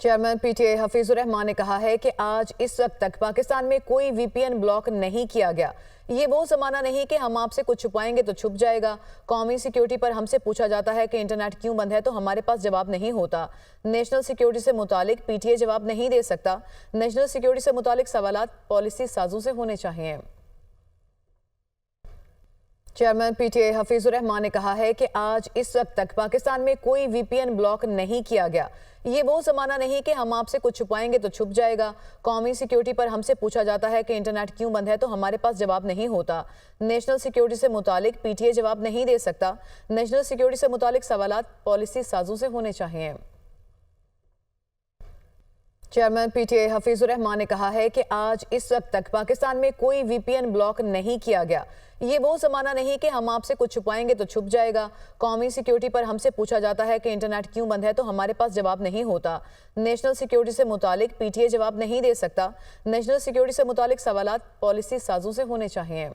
Chairman PTI Hafeezur Rahman ने कहा है कि आज इस वक्त तक पाकिस्तान में कोई वीपीएन ब्लॉक नहीं किया गया। ये वो जमाना नहीं कि हम आपसे कुछ छुपाएंगे तो छुप जाएगा। कौमी सिक्योरिटी पर हमसे पूछा जाता है कि इंटरनेट क्यों बंद है तो हमारे पास जवाब नहीं होता। नेशनल सिक्योरिटी से मुतालिक पीटीआई जवाब नहीं दे सकता। नेशनल सिक्योरिटी से मुतालिक सवालात पॉलिसी साजों से होने चाहिए। चेयरमैन पीटीआई हफीजुर रहमान ने कहा है कि आज इस वक्त तक पाकिस्तान में कोई वीपीएन ब्लॉक नहीं किया गया। ये वो जमाना नहीं कि हम आपसे कुछ छुपाएंगे तो छुप जाएगा। कौमी सिक्योरिटी पर हमसे पूछा जाता है कि इंटरनेट क्यों बंद है तो हमारे पास जवाब नहीं होता। नेशनल सिक्योरिटी से मुतालिक पीटीआई जवाब नहीं दे सकता। नेशनल सिक्योरिटी से मुतालिक सवालात पॉलिसी साजों से होने चाहिए। चेयरमैन पीटीआई हफीजुर रहमान ने कहा है कि आज इस वक्त तक पाकिस्तान में कोई वीपीएन ब्लॉक नहीं किया गया। ये वो जमाना नहीं कि हम आपसे कुछ छुपाएंगे तो छुप जाएगा। कौमी सिक्योरिटी पर हमसे पूछा जाता है कि इंटरनेट क्यों बंद है तो हमारे पास जवाब नहीं होता। नेशनल सिक्योरिटी से मुतालिक पीटीआई जवाब नहीं दे सकता। नेशनल सिक्योरिटी से मुतालिक सवालात पॉलिसी साजों से होने चाहिए।